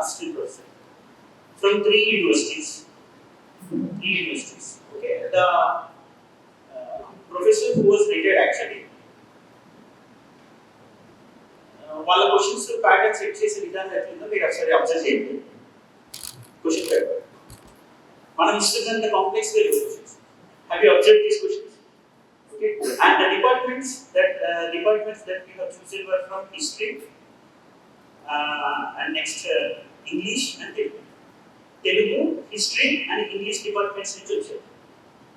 assistant professor from three universities. Okay, the professor who was retired actually. వాళ్ళ questions pattern set చేసే విధానం ఎట్లుందో మీరు ఒకసారి అబ్జర్వ్ చేయండి. క్వశ్చన్ పేపర్ మనం ఇస్తున్నంత కాంప్లెక్స్ గా లేవు questions. Have you observe these questions? Okay, and the departments that we have chosen were from history and next English and Telugu, history and English departments నుంచి వచ్చారు.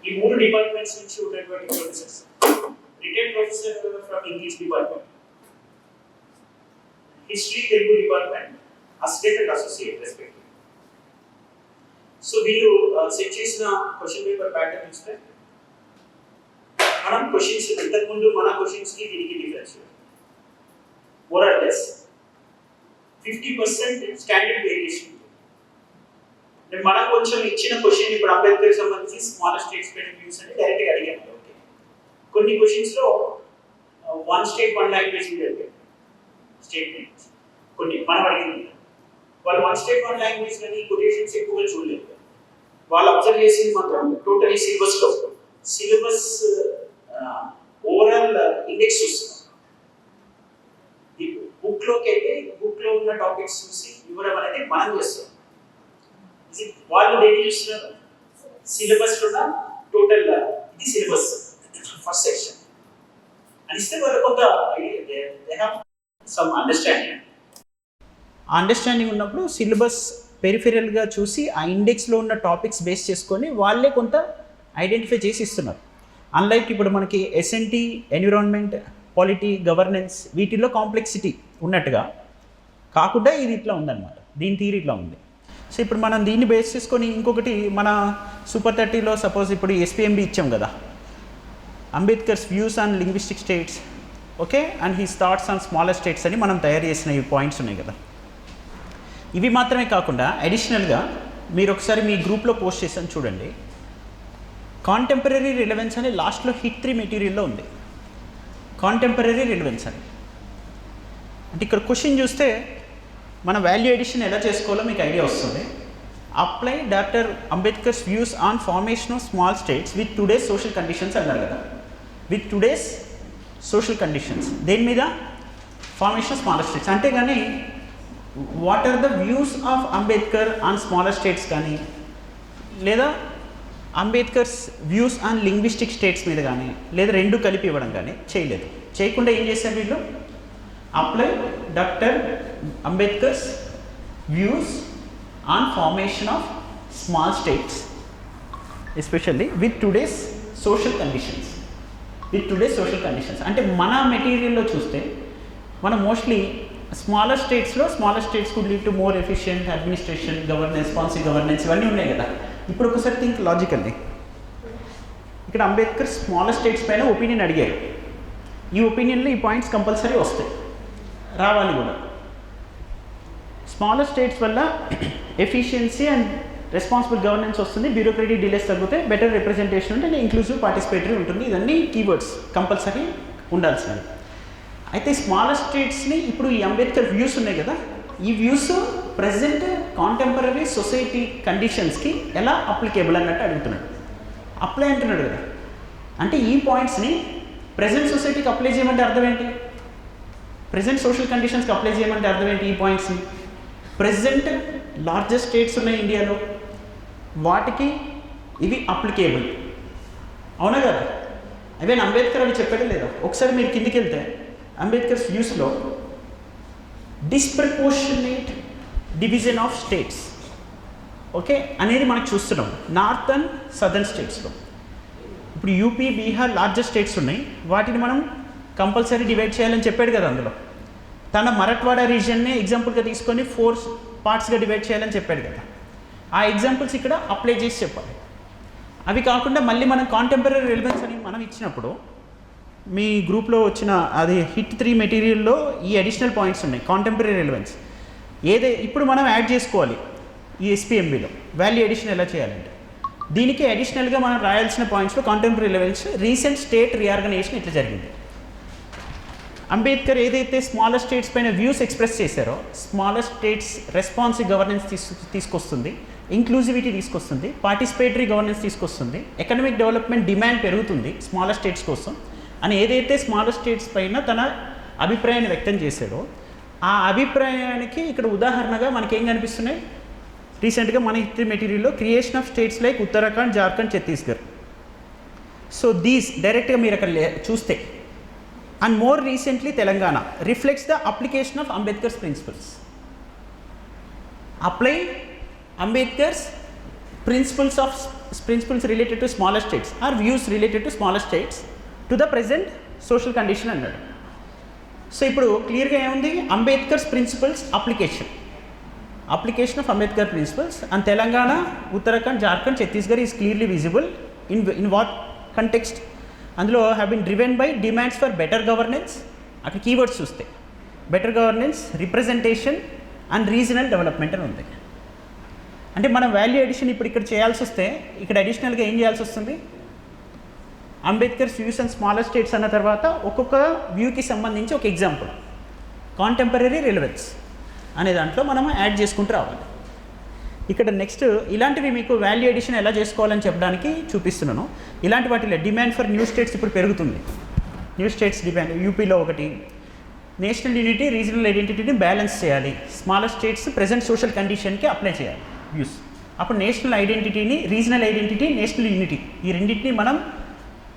ఈ మూడు డిపార్ట్మెంట్స్ నుంచి ఉన్నటువంటి professors. Retired professor from English department, history Telugu department, assistant and associate respectively. So వీళ్ళు set చేసిన question paper pattern చూస్తే మనం క్వశ్చన్స్ ఇంతకు ముందు మన క్వశ్చన్స్ కి దీనికి difference more or less 50% standard variation. అంటే మనం కొంచెం ఇచ్చిన క్వశ్చన్ ఇప్పుడు అంబేద్కర్ సంబంధించి స్మాల్ స్టేట్స్ పైన వ్యూస్ అంటే డైరెక్ట్ గా అడిగాను. ఓకే, కొన్ని క్వశ్చన్స్ లో వన్ స్టేట్ వన్ లాంగ్వేజ్ మీద అడిగారు స్టేట్మెంట్స్. కొన్ని మనం అడిగింది వాళ్ళు వన్ స్టేట్ వన్ లాంగ్వేజ్ అని కొటేషన్స్ ఎక్కువగా చూడలేదు. వాళ్ళు అబ్జర్వ్ చేసింది మాత్రం టోటలీ సిలబస్ ఓవరాల్ ఇండెక్స్ చూస్తున్నాం. ఈ బుక్ లోకి అయితే బుక్ లో ఉన్న టాపిక్స్ చూసి ఇవ్వడం అనేది మనం చేస్తాం. వాళ్ళు దేని చూస్తున్నారు? సిలబస్ లో టోటల్ ఇది సిలబస్ ఫస్ట్ సెక్షన్ అని ఇస్తే వాళ్ళు కొంత సమ్ అండర్స్టాండింగ్ ఉన్నప్పుడు సిలబస్ పెరిఫెరల్గా చూసి ఆ ఇండెక్స్లో ఉన్న టాపిక్స్ బేస్ చేసుకొని వాళ్ళే కొంత ఐడెంటిఫై చేసి ఇస్తున్నారు. అన్లైక్ ఇప్పుడు మనకి ఎస్ఎన్టీ, ఎన్విరాన్మెంట్, పాలిటీ, గవర్నెన్స్ వీటిల్లో కాంప్లెక్సిటీ ఉన్నట్టుగా కాకుండా ఇది ఇట్లా ఉందన్నమాట. దీని థియరీ ఇట్లా ఉంది. సో ఇప్పుడు మనం దీన్ని బేస్ చేసుకొని ఇంకొకటి మన సూపర్ 30లో సపోజ్ ఇప్పుడు ఎస్పిఎంబి ఇచ్చాం కదా, Ambedkar's views on linguistic states, okay, and he thoughts on smaller states అని మనం తయారు చేసిన ఈ పాయింట్స్ ఉన్నాయి కదా. ఇవి మాత్రమే కాకుండా అడిషనల్గా మీరు ఒకసారి మీ గ్రూప్లో పోస్ట్ చేసాను చూడండి, కాంటెంపరీ రిలవెన్స్ అని లాస్ట్లో హిట్ 3 మెటీరియల్లో ఉంది. కాంటెంపరీ రిలవెన్స్ అని అంటే ఇక్కడ క్వశ్చన్ చూస్తే మన వాల్యూ ఎడిషన్ ఎలా చేసుకోవాలో మీకు ఐడియా వస్తుంది. Apply doctor Ambedkar's views on formation of small states with today's social conditions అన్నారు కదా. విత్ టుడేస్ సోషల్ కండిషన్స్ దేని మీద? Formation of smaller states. అంతేగాని what are the views of Ambedkar on smaller states కానీ లేదా Ambedkar's views on linguistic states మీద కానీ లేదా రెండు కలిపి ఇవ్వడం కానీ చేయలేదు. చేయకుండా ఏం చేశారు వీళ్ళు? Apply doctor Ambedkar's views on formation of small states especially with today's social conditions. అంటే మన మెటీరియల్లో చూస్తే మనం mostly smaller states could lead to more efficient administration, governance, policy governance ఇవన్నీ ఉన్నాయి కదా. ఇప్పుడు ఒకసారి థింక్ లాజికల్లీ. ఇక్కడ అంబేద్కర్ స్మాలర్ స్టేట్స్ పైన ఒపీనియన్ అడిగారు. ఈ ఒపీనియన్లో ఈ పాయింట్స్ కంపల్సరీ వస్తాయి, రావాలి కూడా. స్మాలర్ స్టేట్స్ వల్ల ఎఫిషియన్సీ అండ్ రెస్పాన్సిబుల్ గవర్నెన్స్ వస్తుంది, బ్యూరోక్రటిక్ డిలేస్ తగ్గుతాయి, బెటర్ రిప్రజెంటేషన్ ఉంటుంది, ఇంక్లూజివ్ పార్టిసిపేటరీ ఉంటుంది. ఇవన్నీ కీవర్డ్స్ కంపల్సరీ ఉండాల్సినవి. అయితే స్మాలర్ స్టేట్స్ని ఇప్పుడు ఈ అంబేద్కర్ వ్యూస్ ఉన్నాయి కదా, ఈ వ్యూస్ ప్రజెంట్ కాంటెంపరీ సొసైటీ కండిషన్స్కి ఎలా అప్లికేబుల్ అన్నట్టు అడుగుతున్నాడు. అప్లై అంటున్నాడు కదా, అంటే ఈ పాయింట్స్ని ప్రజెంట్ సొసైటీకి అప్లై చేయమంటే అర్థం ఏంటి? ప్రజెంట్ సోషల్ కండిషన్స్కి అప్లై చేయమంటే అర్థం ఏంటి? ఈ పాయింట్స్ని ప్రజెంట్ లార్జెస్ట్ స్టేట్స్ ఉన్నాయి ఇండియాలో, వాటికి ఇవి అప్లికేబుల్, అవునా కదా? అవే అంబేద్కర్ అవి చెప్పాడే లేదా? ఒకసారి మీరు కిందికి వెళ్తే అంబేద్కర్స్ వ్యూస్లో disproportionate division of states, okay, అనేది మనకు చూస్తున్నాం నార్త్ అండ్ సదర్న్ స్టేట్స్లో. ఇప్పుడు యూపీ, బీహార్ లార్జెస్ట్ స్టేట్స్ ఉన్నాయి, వాటిని మనం కంపల్సరీ డివైడ్ చేయాలని చెప్పాడు కదా. అందులో తన మరఠ్వాడా రీజియన్నే ఎగ్జాంపుల్గా తీసుకొని 4 పార్ట్స్గా డివైడ్ చేయాలని చెప్పాడు కదా. ఆ ఎగ్జాంపుల్స్ ఇక్కడ అప్లై చేసి చెప్పాలి. అవి కాకుండా మళ్ళీ మనం కాంటెంపరీ రిలవెన్స్ అని మనం ఇచ్చినప్పుడు మీ గ్రూప్లో వచ్చిన అది హిట్ 3 మెటీరియల్లో ఈ అడిషనల్ పాయింట్స్ ఉన్నాయి. కాంటెంపరీ రిలవెన్స్ ఇప్పుడు మనం యాడ్ చేసుకోవాలి ఈ ఎస్పిఎంబిలో. వాల్యూ ఎడిషన్ ఎలా చేయాలంటే దీనికి అడిషనల్గా మనం రాయాల్సిన పాయింట్స్లో contemporary relevance, recent state reorganization ఇట్లా జరిగింది అంబేద్కర్ ఏదైతే స్మాలర్ స్టేట్స్ పైన వ్యూస్ ఎక్స్ప్రెస్ చేశారో, స్మాలర్ స్టేట్స్ రెస్పాన్సివ్ గవర్నెన్స్ తీసుకొస్తుంది, ఇంక్లూజివిటీ తీసుకొస్తుంది, పార్టిసిపేటరీ గవర్నెన్స్ తీసుకొస్తుంది, ఎకనామిక్ డెవలప్మెంట్ డిమాండ్ పెరుగుతుంది స్మాలర్ స్టేట్స్ కోసం అని ఏదైతే స్మాలర్ స్టేట్స్ పైన తన అభిప్రాయాన్ని వ్యక్తం చేశాడో, ఆ అభిప్రాయానికి ఇక్కడ ఉదాహరణగా మనకేం కనిపిస్తున్నాయి, రీసెంట్గా మన హిస్టరీ మెటీరియల్లో creation of states like Uttarakhand, Jharkhand, Chhattisgarh. So these డైరెక్ట్గా మీరు అక్కడ చూస్తే, and more recently Telangana reflects the application of Ambedkar's principles. Apply Ambedkar's principles related to smaller states or views related to smaller states to the present social condition అన్నాడు. So ఇప్పుడు క్లియర్గా ఏముంది, Ambedkar's principles application of Ambedkar principles and Telangana, Uttarakhand, Jharkhand, Chhattisgarh is clearly visible in what context. అందులో have been driven by demands for better governance. అక్కడ keywords చూస్తే better governance, representation and regional development అని ఉంది. అంటే మనం వాల్యూ అడిషన్ ఇప్పుడు ఇక్కడ చేయాల్సి వస్తే ఇక్కడ అడిషనల్గా ఏం చేయాల్సి వస్తుంది, Ambedkar's views and smaller states అన్న తర్వాత ఒక్కొక్క వ్యూకి సంబంధించి ఒక ఎగ్జాంపుల్, కాంటెంపరీ రిలవెన్స్ అనే దాంట్లో మనం యాడ్ చేసుకుంటూ రావాలి. ఇక్కడ నెక్స్ట్ ఇలాంటివి మీకు వాల్యూ అడిషన్ ఎలా చేసుకోవాలని చెప్పడానికి చూపిస్తున్నాను. ఇలాంటి వాటిలో డిమాండ్ ఫర్ న్యూ స్టేట్స్ ఇప్పుడు పెరుగుతుంది. న్యూ స్టేట్స్ డిమాండ్ యూపీలో ఒకటి, నేషనల్ యూనిటీ, రీజనల్ ఐడెంటిటీని బ్యాలెన్స్ చేయాలి, స్మాలర్ స్టేట్స్ ప్రజెంట్ సోషల్ కండిషన్కి అప్లై చేయాలి వ్యూస్. అప్పుడు నేషనల్ ఐడెంటిటీని, రీజనల్ ఐడెంటిటీ, నేషనల్ యూనిటీ ఈ రెండింటిని మనం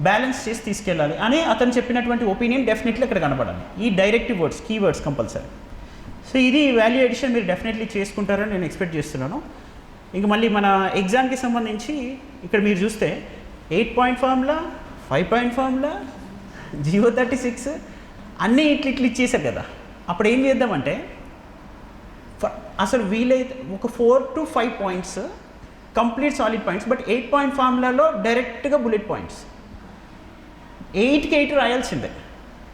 బ్యాలెన్స్ చేసి తీసుకెళ్ళాలి అని అతను చెప్పినటువంటి ఒపీనియన్ డెఫినెట్లీ ఇక్కడ కనపడాలి. ఈ directive words, keywords compulsory. So ఇది వాల్యూ ఎడిషన్ మీరు డెఫినెట్లీ చేసుకుంటారని నేను ఎక్స్పెక్ట్ చేస్తున్నాను. ఇంక మళ్ళీ మన ఎగ్జామ్కి సంబంధించి ఇక్కడ మీరు చూస్తే 8 పాయింట్ ఫార్ములా, 5 పాయింట్ ఫార్ములా, 036 అన్నీ ఇట్లు ఇచ్చేసారు కదా. అప్పుడు ఏం చేద్దామంటే అసలు వీలైతే ఒక 4 to 5 points complete solid points, but 8 point ఫార్ములాలో డైరెక్ట్గా బుల్లెట్ పాయింట్స్ 8కి 8 రాయాల్సిందే.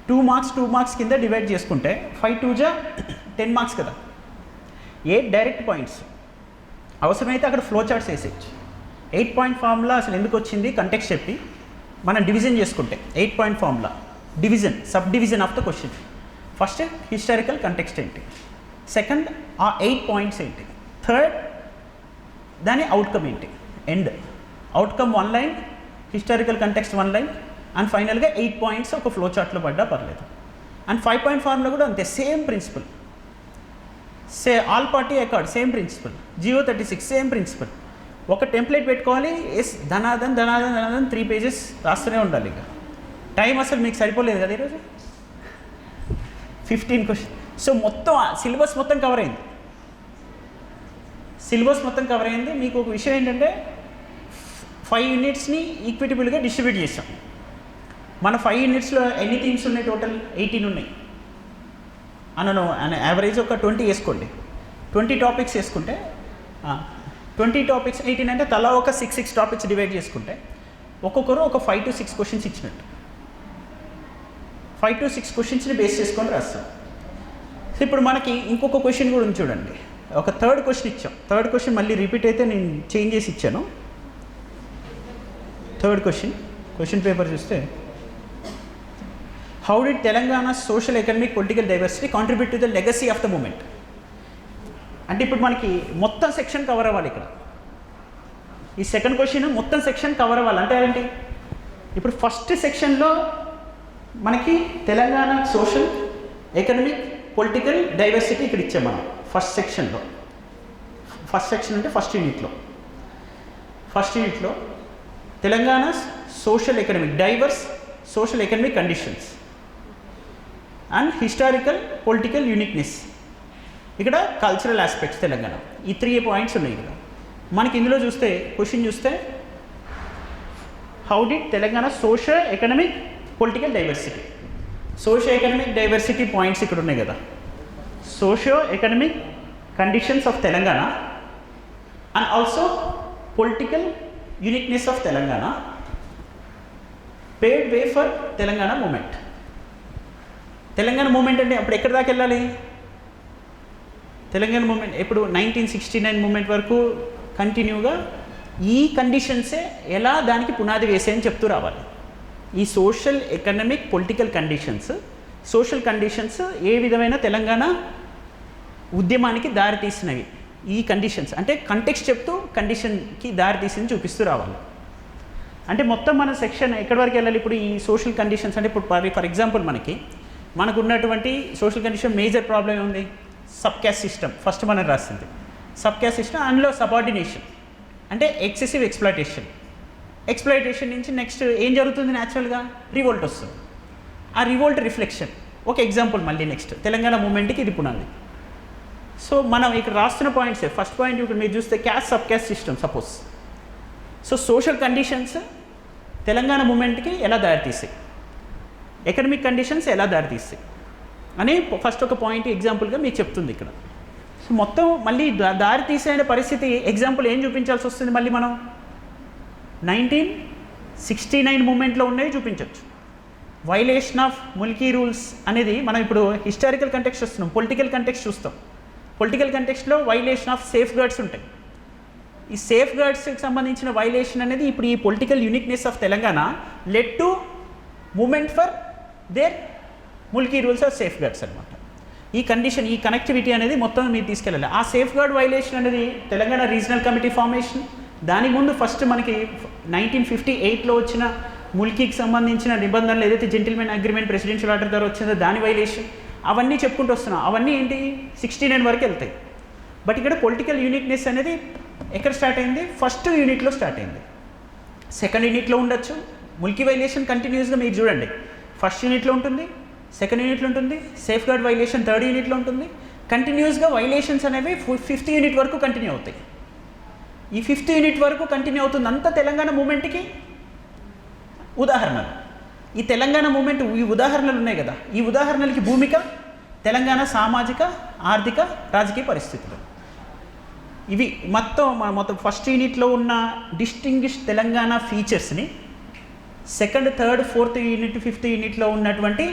2 మార్క్స్ కింద డివైడ్ చేసుకుంటే 5 2 జా 10 మార్క్స్ కదా. 8 డైరెక్ట్ పాయింట్స్, అవసరమైతే అక్కడ ఫ్లో చార్ట్స్ వేసేయచ్చు. 8 పాయింట్ ఫార్ములా అసలు ఎందుకు వచ్చింది కంటెక్స్ట్ చెప్పి మనం డివిజన్ చేసుకుంటే 8 point formula division, sub division of the question. First historical context ఏంటి, సెకండ్ ఆ 8 పాయింట్స్ ఏంటి, థర్డ్ దాని అవుట్కమ్ ఏంటి, end outcome 1 line, historical context 1 line, and ఫైనల్గా 8 పాయింట్స్ ఒక ఫ్లో చార్ట్లో పడ్డా పర్లేదు. అండ్ 5 పాయింట్ ఫార్ములా కూడా అంతే, same principle, all party accord same principle, 036 same principle. ఒక టెంప్లెట్ పెట్టుకోవాలి, ధనాదన్ 3 పేజెస్ రాస్తూనే ఉండాలి. ఇక టైం అసలు మీకు సరిపోలేదు కదా ఈరోజు, 15 క్వశ్చన్. సో మొత్తం సిలబస్ మొత్తం కవర్ అయింది. మీకు ఒక విషయం ఏంటంటే 5 యూనిట్స్ని ఈక్విటబుల్గా డిస్ట్రిబ్యూట్ చేసాం. మన 5 యూనిట్స్లో ఎన్ని థీమ్స్ ఉన్నాయి, టోటల్ 18 ఉన్నాయి. అనను యావరేజ్ ఒక 20 వేసుకోండి, 20 టాపిక్స్ వేసుకుంటే 20 టాపిక్స్ 18 అంటే తలా ఒక 6 టాపిక్స్ డివైడ్ చేసుకుంటే ఒక్కొక్కరు ఒక 5 to 6 క్వశ్చన్స్ ఇచ్చినట్టు, 5 to 6 క్వశ్చన్స్ని బేస్ చేసుకొని రాస్తాం. సో ఇప్పుడు మనకి ఇంకొక క్వశ్చన్ కూడా ఉంది చూడండి, ఒక థర్డ్ క్వశ్చన్ ఇచ్చాం. థర్డ్ క్వశ్చన్ మళ్ళీ రిపీట్ అయితే నేను చేంజ్ చేసి ఇచ్చాను. థర్డ్ క్వశ్చన్ పేపర్ చూస్తే, how did Telangana social, economic, political diversity contribute to the legacy of the movement. అంటే ఇప్పుడు మనకి మొత్తం సెక్షన్ కవర్ అవ్వాలి. ఇక్కడ ఈ సెకండ్ క్వశ్చన్ మొత్తం సెక్షన్ కవర్ అవ్వాలి. అంటే ఏంటి, ఇప్పుడు ఫస్ట్ సెక్షన్లో మనకి Telangana social, economic, political diversity ఇక్కడ ఇచ్చాం మనం ఫస్ట్ సెక్షన్లో. ఫస్ట్ సెక్షన్ అంటే ఫస్ట్ యూనిట్లో Telangana social, economic, divorce social economic conditions and historical political uniqueness, ఇక్కడ కల్చరల్ ఆస్పెక్ట్స్ తెలంగాణ. ఈ 3 పాయింట్స్ ఉన్నాయి ఇక్కడ మనకి. ఇందులో చూస్తే క్వశ్చన్ చూస్తే, how did Telangana social, economic, political diversity, socio economic diversity points ఇక్కడ ఉన్నాయి కదా. Socio economic conditions of Telangana and also political uniqueness of Telangana paid way for Telangana movement. Telangana movement అంటే అప్పుడు ఎక్కడి దాకా వెళ్ళాలి, తెలంగాణ మూమెంట్ ఎప్పుడు 1969 మూమెంట్ వరకు కంటిన్యూగా ఈ కండిషన్సే ఎలా దానికి పునాది వేసాయని చెప్తూ రావాలి. ఈ social, economic, political conditions social conditions ఏ విధమైన తెలంగాణ ఉద్యమానికి దారితీసినవి, ఈ కండిషన్స్ అంటే కంటెక్స్ట్ చెప్తూ కండిషన్కి దారితీసింది చూపిస్తూ రావాలి. అంటే మొత్తం మన సెక్షన్ ఎక్కడి వరకు వెళ్ళాలి? ఇప్పుడు ఈ సోషల్ కండిషన్స్ అంటే ఇప్పుడు ఫర్ ఎగ్జాంపుల్ మనకు ఉన్నటువంటి సోషల్ కండిషన్ మేజర్ ప్రాబ్లం ఏముంది? సబ్ క్యాస్ట్ సిస్టమ్ ఫస్ట్ మనం రాసింది. సబ్ క్యాస్ట్ సిస్టమ్, అందులో సబార్డినేషన్ అంటే ఎక్సెసివ్ ఎక్స్ప్లాయిటేషన్ నుంచి నెక్స్ట్ ఏం జరుగుతుంది? న్యాచురల్గా రివోల్ట్ వస్తుంది. ఆ రివోల్ట్ రిఫ్లెక్షన్ ఒక ఎగ్జాంపుల్. మళ్ళీ నెక్స్ట్ తెలంగాణ మూమెంట్కి ఇది పునాది. సో మనం ఇక్కడ రాస్తున్న పాయింట్సే. ఫస్ట్ పాయింట్ ఇప్పుడు మీరు చూస్తే caste sub caste system suppose. So social conditions Telangana మూమెంట్కి ఎలా దారితీస్తాయి, ఎకనమిక్ కండిషన్స్ ఎలా దారితీస్తాయి అని ఫస్ట్ ఒక పాయింట్ ఎగ్జాంపుల్గా మీకు చెప్తుంది ఇక్కడ. సో మొత్తం మళ్ళీ దారితీసే పరిస్థితి ఎగ్జాంపుల్ ఏం చూపించాల్సి వస్తుంది? మళ్ళీ మనం 1969 మూమెంట్లో ఉన్నవి చూపించవచ్చు. వైలేషన్ ఆఫ్ ముల్కీ రూల్స్ అనేది మనం ఇప్పుడు హిస్టారికల్ కంటెక్స్ట్ వస్తున్నాం, పొలిటికల్ కంటెక్స్ట్ చూస్తాం. పొలిటికల్ కంటెక్స్ట్లో వైలేషన్ ఆఫ్ సేఫ్ గార్డ్స్ ఉంటాయి. ఈ సేఫ్ గార్డ్స్కి సంబంధించిన వైలేషన్ అనేది ఇప్పుడు ఈ political uniqueness of Telangana led to movement for their Mulki rules of safeguards అనమాట. ఈ కండిషన్, ఈ కనెక్టివిటీ అనేది మొత్తం మీరు తీసుకెళ్ళాలి. ఆ సేఫ్ గార్డ్ వైలేషన్ అనేది తెలంగాణ రీజనల్ కమిటీ ఫార్మేషన్, దాని ముందు ఫస్ట్ మనకి 1958లో వచ్చిన ముల్కీకి సంబంధించిన నిబంధనలు ఏదైతే జెంటిల్మెన్ అగ్రిమెంట్ ప్రెసిడెన్షియల్ ఆర్డర్ ద్వారా వచ్చిందో దాని వైలేషన్, అవన్నీ చెప్పుకుంటూ వస్తున్నాం. అవన్నీ ఏంటి 69 వరకు వెళ్తాయి. బట్ ఇక్కడ పొలిటికల్ యూనిక్నెస్ అనేది ఎక్కడ స్టార్ట్ అయింది? ఫస్ట్ యూనిట్లో స్టార్ట్ అయింది. సెకండ్ యూనిట్లో ఉండొచ్చు. ముల్కీ వైలేషన్ కంటిన్యూస్గా మీరు చూడండి, ఫస్ట్ యూనిట్లో ఉంటుంది, సెకండ్ యూనిట్లో ఉంటుంది, సేఫ్ గార్డ్ వైలేషన్ థర్డ్ యూనిట్లో ఉంటుంది. కంటిన్యూస్గా వైలేషన్స్ అనేవి 5th యూనిట్ వరకు కంటిన్యూ అవుతాయి. ఈ 5th యూనిట్ వరకు కంటిన్యూ అవుతుంది. అంతా తెలంగాణ మూమెంట్కి ఉదాహరణలు. ఈ తెలంగాణ మూమెంట్ ఈ ఉదాహరణలు ఉన్నాయి కదా, ఈ ఉదాహరణలకి భూమిక తెలంగాణ సామాజిక ఆర్థిక రాజకీయ పరిస్థితులు. ఇవి మొత్తం ఫస్ట్ యూనిట్లో ఉన్న డిస్టింగ్విష్ తెలంగాణ ఫీచర్స్ని second third fourth unit 5th యూనిట్లో ఉన్నటువంటి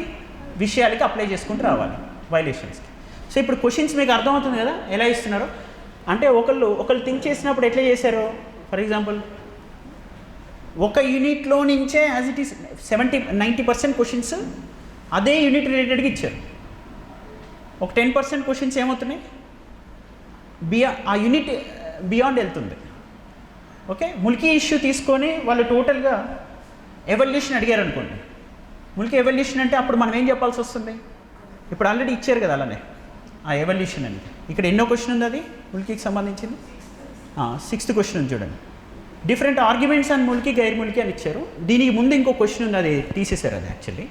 విషయాలకి అప్లై చేసుకుంటూ రావాలి వైలేషన్స్కి. సో ఇప్పుడు క్వశ్చన్స్ మీకు అర్థమవుతుంది కదా ఎలా ఇస్తున్నారో. అంటే ఒకళ్ళు థింక్ చేసినప్పుడు ఎట్లా చేశారో, ఫర్ ఎగ్జాంపుల్ ఒక యూనిట్లో నుంచే యాజ్ ఇట్ ఈస్ 90% క్వశ్చన్స్ అదే యూనిట్ రిలేటెడ్గా ఇచ్చారు. ఒక 10% క్వశ్చన్స్ ఏమవుతున్నాయి ఆ యూనిట్ బియాండ్ వెళ్తుంది. ఓకే, ముల్కీ ఇష్యూ తీసుకొని వాళ్ళు టోటల్గా ఎవల్యూషన్ అడిగారు అనుకోండి. ముల్కీ ఎవల్యూషన్ అంటే అప్పుడు మనం ఏం చెప్పాల్సి వస్తుంది? ఇప్పుడు ఆల్రెడీ ఇచ్చారు కదా అలానే ఆ ఎవల్యూషన్ అనేది. ఇక్కడ ఎన్నో క్వశ్చన్ ఉంది అది ముల్కీకి సంబంధించింది? 6th క్వశ్చన్ ఉంది చూడండి. Different arguments and Mulki Gair Mulki అని ఇచ్చారు. దీనికి ముందు ఇంకో క్వశ్చన్ ఉంది, అది తీసేశారు అది యాక్చువల్లీ.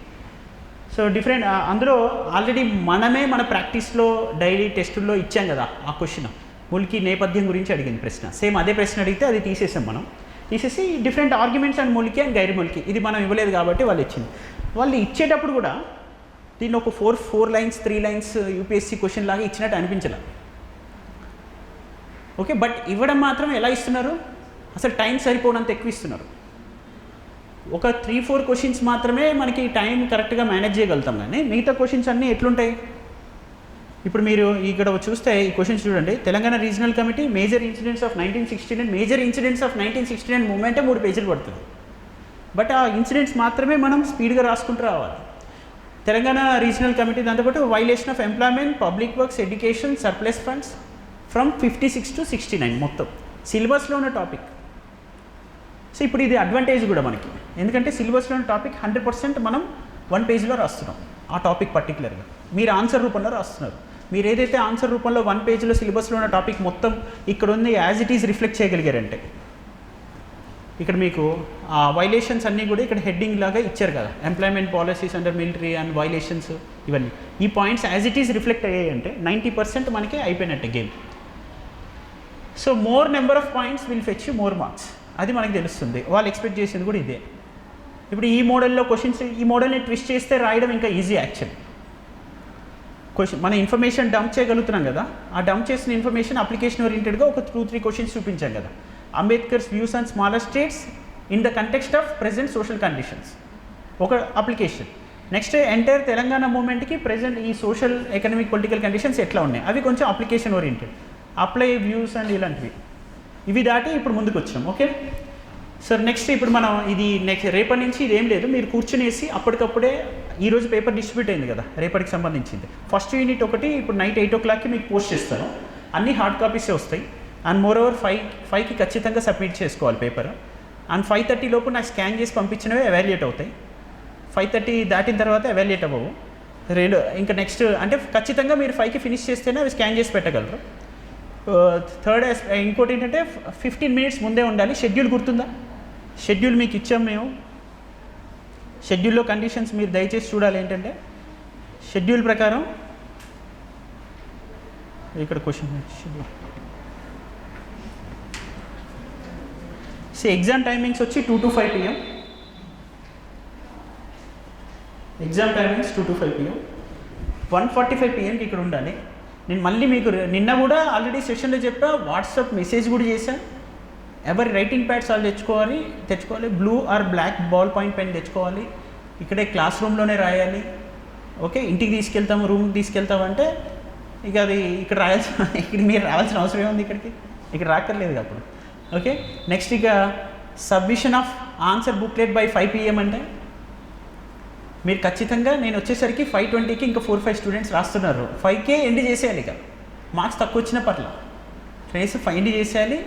సో డిఫరెంట్ అందులో ఆల్రెడీ మనమే మన ప్రాక్టీస్లో డైలీ టెస్టుల్లో ఇచ్చాం కదా ఆ క్వశ్చన్. ముల్కీ నేపథ్యం గురించి అడిగింది ప్రశ్న, సేమ్ అదే ప్రశ్న అడిగితే అది తీసేసాం మనం. తీసేసి different arguments and Mulki and Gair Mulki ఇది మనం ఇవ్వలేదు కాబట్టి వాళ్ళు ఇచ్చింది. వాళ్ళు ఇచ్చేటప్పుడు కూడా దీన్ని ఒక 4 లైన్స్ 3 లైన్స్ యూపీఎస్సీ క్వశ్చన్ లాగా ఇచ్చినట్టు అనిపించలే. ఓకే, బట్ ఇవ్వడం మాత్రం ఎలా ఇస్తున్నారు? అసలు టైం సరిపోనంత ఎక్కువ ఇస్తున్నారు. ఒక 3-4 క్వశ్చన్స్ మాత్రమే మనకి టైం కరెక్ట్గా మేనేజ్ చేయగలుగుతాం. కానీ మిగతా క్వశ్చన్స్ అన్నీ ఎట్లుంటాయి? ఇప్పుడు మీరు ఇక్కడ చూస్తే ఈ క్వశ్చన్స్ చూడండి. Telangana regional committee major incidents of 1969. Major incidents of 1969 మూమెంటే 3 పేజీలు పడుతుంది. బట్ ఆ ఇన్సిడెంట్స్ మాత్రమే మనం స్పీడ్గా రాసుకుంటూ రావాలి. తెలంగాణ రీజనల్ కమిటీ దాంతోపాటు violation of employment, public works, education, surplus funds from 56 to 69 మొత్తం సిలబస్లో ఉన్న టాపిక్. సో ఇప్పుడు ఇది అడ్వాంటేజ్ కూడా మనకి, ఎందుకంటే సిలబస్లో ఉన్న టాపిక్ 100% మనం 1 పేజ్లో రాస్తున్నాం ఆ టాపిక్ పర్టికులర్గా. మీరు ఆన్సర్ రూపంలో రాస్తున్నారు. మీరు ఏదైతే ఆన్సర్ రూపంలో 1 పేజ్లో సిలబస్లో ఉన్న టాపిక్ మొత్తం ఇక్కడ ఉంది యాజ్ ఇట్ ఈజ్ రిఫ్లెక్ట్ చేయగలిగారంటే, ఇక్కడ మీకు ఆ వైలేషన్స్ అన్నీ కూడా ఇక్కడ హెడ్డింగ్ లాగా ఇచ్చారు కదా, employment policies under military and violations, ఇవన్నీ ఈ points as it is reflect అయ్యాయి అంటే 90% మనకి అయిపోయినట్టే game. So more number of points will fetch more marks, అది మనకు తెలుస్తుంది. వాళ్ళు ఎక్స్పెక్ట్ చేసేది కూడా ఇదే. ఇప్పుడు ఈ మోడల్లో క్వశ్చన్స్, ఈ మోడల్ని ట్విస్ట్ చేస్తే రాయడం ఇంకా ఈజీ యాక్చువల్. మన ఇన్ఫర్మేషన్ డంప్ చేయగలుగుతున్నాం కదా, ఆ డంప్ చేసిన ఇన్ఫర్మేషన్ అప్లికేషన్ ఓరియంటెడ్గా ఒక 2-3 క్వశ్చన్స్ చూపించాం కదా. Ambedkar's views on smaller states in the context of present social conditions ఒక అప్లికేషన్. నెక్స్ట్ ఎంటైర్ తెలంగాణ మూమెంట్కి ప్రెజెంట్ ఈ సోషల్ ఎకనామిక్ పొలిటికల్ కండిషన్స్ ఎట్లా ఉన్నాయి అవి కొంచెం application oriented, apply views and ఇలాంటివి. ఇవి దాటి ఇప్పుడు ముందుకు వచ్చాం. ఓకే సార్, నెక్స్ట్ ఇప్పుడు మనం ఇది రేపటి నుంచి ఇదేం లేదు, మీరు కూర్చునేసి అప్పటికప్పుడే ఈరోజు పేపర్ డిస్ట్రిబ్యూట్ అయింది కదా రేపటికి సంబంధించింది. ఫస్ట్ యూనిట్ ఒకటి ఇప్పుడు నైట్ 8 o'clockకి మీకు పోస్ట్ చేస్తాను. అన్ని హార్డ్ కాపీసే వస్తాయి. అండ్ మోర్ ఓవర్ 5కి ఖచ్చితంగా సబ్మిట్ చేసుకోవాలి పేపర్. అండ్ 5:30 లోపు నాకు స్కాన్ చేసి పంపించినవి ఎవాల్యుయేట్ అవుతాయి. 5:30 దాటిన తర్వాత ఎవాల్యుయేట్ అవ్వవు. ఇంకా నెక్స్ట్ అంటే ఖచ్చితంగా మీరు 5కి ఫినిష్ చేస్తేనే అవి స్కాన్ చేసి పెట్టగలరు. థర్డ్ ఇంకోటి ఏంటంటే 15 minutes ముందే ఉండాలి. షెడ్యూల్ గుర్తుందా? షెడ్యూల్ మీకు ఇచ్చాం మేము. షెడ్యూల్లో కండిషన్స్ మీరు దయచేసి చూడాలి. ఏంటంటే షెడ్యూల్ ప్రకారం ఇక్కడ క్వశ్చన్ షెడ్యూల్ ఎగ్జామ్ టైమింగ్స్ వచ్చి 2 to 5 PM. Exam timings 2 to 5 PM. 1:45 PMకి ఇక్కడ ఉండాలి. నేను మళ్ళీ మీకు నిన్న కూడా ఆల్రెడీ సెషన్లో చెప్పా, వాట్సాప్ మెసేజ్ కూడా చేశాను. ఎవరి రైటింగ్ ప్యాడ్స్ వాళ్ళు తెచ్చుకోవాలి. Blue or black ball point pen తెచ్చుకోవాలి. ఇక్కడే క్లాస్ రూమ్లోనే రాయాలి. ఓకే, ఇంటికి తీసుకెళ్తాము, రూమ్కి తీసుకెళ్తామంటే ఇక అది ఇక్కడ ఇక్కడ మీరు రావాల్సిన అవసరం ఏముంది? ఇక్కడ రాక్కర్లేదు అప్పుడు. ఓకే, నెక్స్ట్ ఇక submission of answer booklet by 5 PM అంటే మీరు ఖచ్చితంగా నేను వచ్చేసరికి 5:20కి ఇంకా 4-5 స్టూడెంట్స్ రాస్తున్నారు. 5కే ఎండ్ చేసేయాలి. ఇక మార్క్స్ తక్కువ వచ్చిన పర్ల ట్రేస్ 5 ఎండ్ చేసేయాలి.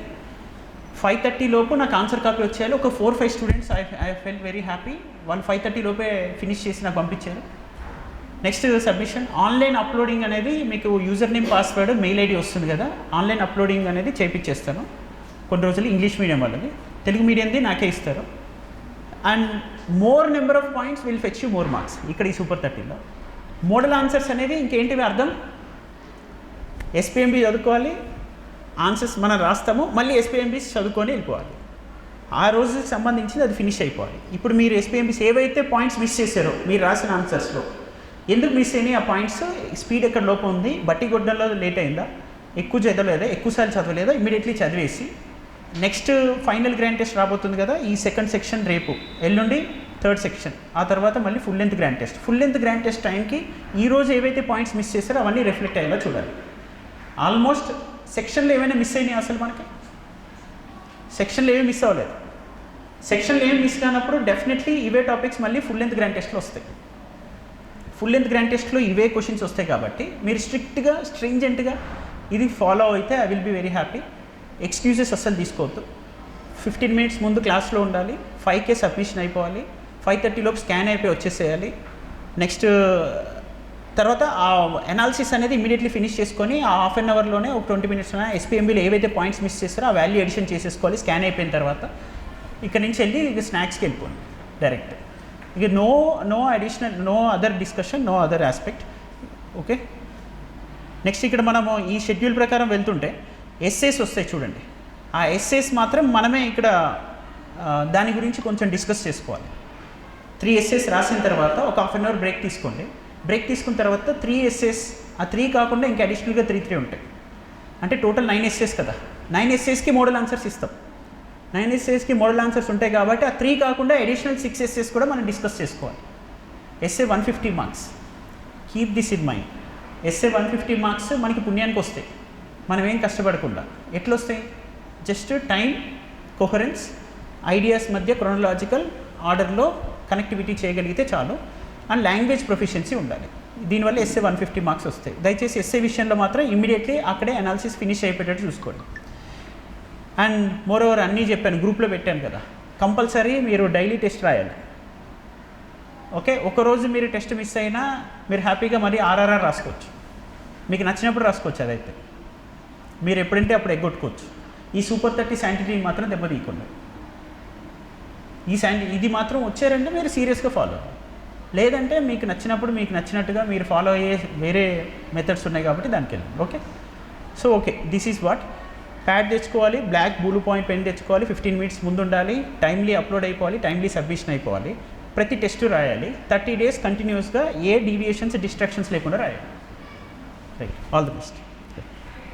5:30 లోపు నాకు ఆన్సర్ కాపీ వచ్చేయాలి. ఒక 4-5 students I fell very happy. వాళ్ళు 5:30 లోపే ఫినిష్ చేసి నాకు పంపించారు. నెక్స్ట్ సబ్మిషన్ ఆన్లైన్ అప్లోడింగ్ అనేది మీకు user name password mail ID వస్తుంది కదా, ఆన్లైన్ అప్లోడింగ్ అనేది చేయించేస్తాను. కొన్ని రోజులు ఇంగ్లీష్ మీడియం వాళ్ళది, తెలుగు మీడియంది నాకే ఇస్తారు. And more number of points will fetch you more marks. ఇక్కడ ఈ సూపర్ 30లో మోడల్ ఆన్సర్స్ అనేది ఇంకేంటివి అర్థం, SPMB చదువుకోవాలి, ఆన్సర్స్ మనం రాస్తాము, మళ్ళీ SPMBs చదువుకొని వెళ్ళిపోవాలి. ఆ రోజుకి సంబంధించింది అది ఫినిష్ అయిపోవాలి. ఇప్పుడు మీరు SPMBs ఏవైతే పాయింట్స్ మిస్ చేశారో మీరు రాసిన ఆన్సర్స్లో ఎందుకు మిస్ అయినాయి, ఆ పాయింట్స్ స్పీడ్ ఎక్కడ లోపం ఉంది, బట్టి గొడ్డల్లో లేట్ అయిందా, ఎక్కువ చదవలేదా, ఎక్కువసార్లు చదవలేదా, ఇమీడియట్లీ చదివేసి నెక్స్ట్ ఫైనల్ గ్రాండ్ టెస్ట్ రాబోతుంది కదా, ఈ సెకండ్ సెక్షన్ రేపు, ఎల్లుండి థర్డ్ సెక్షన్, ఆ తర్వాత మళ్ళీ full length grand test. Full length grand test టైంకి ఈరోజు ఏవైతే పాయింట్స్ మిస్ చేశారో అవన్నీ రిఫ్లెక్ట్ అయ్యేలా చూడాలి. ఆల్మోస్ట్ సెక్షన్లో ఏమైనా మిస్ అయినాయి అసలు మనకి? సెక్షన్లో ఏమీ మిస్ అవ్వలేదు. సెక్షన్లో ఏమి మిస్ కానప్పుడు డెఫినెట్లీ ఇవే టాపిక్స్ మళ్ళీ ఫుల్ లెంత్ గ్రాండ్ టెస్ట్లో వస్తాయి. ఫుల్ లెంత్ గ్రాండ్ టెస్ట్లో ఇవే క్వశ్చన్స్ వస్తాయి కాబట్టి మీరు స్ట్రిక్ట్గా స్ట్రింజెంట్గా ఇది ఫాలో అయితే I will be very happy. Excuses అస్సలు తీసుకోవద్దు. 15 minutes ముందు క్లాస్లో ఉండాలి. 5కే సబ్మిషన్ అయిపోవాలి. 5:30 లోపు స్కాన్ అయిపోయి వచ్చేసేయాలి. నెక్స్ట్ తర్వాత ఆ అనాలిసిస్ అనేది ఇమీడియట్లీ ఫినిష్ చేసుకొని ఆ హాఫ్ అన్ అవర్లోనే ఒక 20 minutes SPMBలో ఏవైతే పాయింట్స్ మిస్ చేస్తారో ఆ వాల్యూ ఎడిషన్ చేసేసుకోవాలి. స్కాన్ అయిపోయిన తర్వాత ఇక్కడ నుంచి వెళ్ళి ఇక స్నాక్స్కి వెళ్ళిపోండి డైరెక్ట్. ఇక no additional, no other discussion, no other aspect. Okay, next ఇక్కడ మనము ఈ షెడ్యూల్ ప్రకారం వెళ్తుంటే ఎస్సేస్ వస్తాయి చూడండి. ఆ ఎస్సేస్ మాత్రం మనమే ఇక్కడ దాని గురించి కొంచెం డిస్కస్ చేసుకోవాలి. 3 essays రాసిన తర్వాత ఒక హాఫ్ అన్ అవర్ బ్రేక్ తీసుకోండి. బ్రేక్ తీసుకున్న తర్వాత 3 essays, ఆ 3 కాకుండా ఇంకా అడిషనల్గా 3 ఉంటాయి. అంటే టోటల్ 9 essays కదా. 9 essaysకి మోడల్ ఆన్సర్స్ ఇస్తాం. 9 essaysకి మోడల్ ఆన్సర్స్ ఉంటాయి కాబట్టి ఆ 3 కాకుండా అడిషనల్ 6 essays కూడా మనం డిస్కస్ చేసుకోవాలి. essay 150 marks, keep this in mind. essay 150 marks మనకి పుణ్యానికి వస్తాయి, మనం ఏం కష్టపడకుండా. ఎట్లా వస్తాయి? జస్ట్ టైం, కోహరెన్స్, ఐడియాస్ మధ్య క్రోనలాజికల్ ఆర్డర్లో కనెక్టివిటీ చేయగలిగితే చాలు. అండ్ లాంగ్వేజ్ ప్రొఫిషియన్సీ ఉండాలి. దీనివల్ల essay 150 మార్క్స్ వస్తాయి. దయచేసి essay విషయంలో మాత్రం ఇమ్మీడియట్లీ అక్కడే అనాలిసిస్ ఫినిష్ అయిపోయేటట్టు చూసుకోండి. అండ్ మోర్ ఓవర్ అన్నీ చెప్పాను, గ్రూప్లో పెట్టాను కదా, కంపల్సరీ మీరు డైలీ టెస్ట్ రాయాలి. ఓకే, ఒకరోజు మీరు టెస్ట్ మిస్ అయినా మీరు హ్యాపీగా మరి RRR రాసుకోవచ్చు. మీకు నచ్చినప్పుడు రాసుకోవచ్చు. అదైతే మీరు ఎప్పుడంటే అప్పుడు ఎగ్గొట్టుకోవచ్చు. ఈ సూపర్ 30 శాంటిటీ మాత్రం దెబ్బతీయకుండా. ఇది మాత్రం వచ్చారంటే మీరు సీరియస్గా ఫాలో, లేదంటే మీకు నచ్చినప్పుడు మీకు నచ్చినట్టుగా మీరు ఫాలో అయ్యే వేరే మెథడ్స్ ఉన్నాయి కాబట్టి దానికి వెళ్ళండి. Okay, so okay, this is what. Pad తెచ్చుకోవాలి, బ్లాక్ బ్లూ పాయింట్ పెన్ తెచ్చుకోవాలి, 15 minutes ముందు ఉండాలి, టైమ్లీ అప్లోడ్ అయిపోవాలి, టైమ్లీ సబ్మిషన్ అయిపోవాలి, ప్రతి టెస్ట్ రాయాలి, 30 days కంటిన్యూస్గా ఏ డీవియేషన్స్ డిస్ట్రాక్షన్స్ లేకుండా రాయాలి. Right, all the best.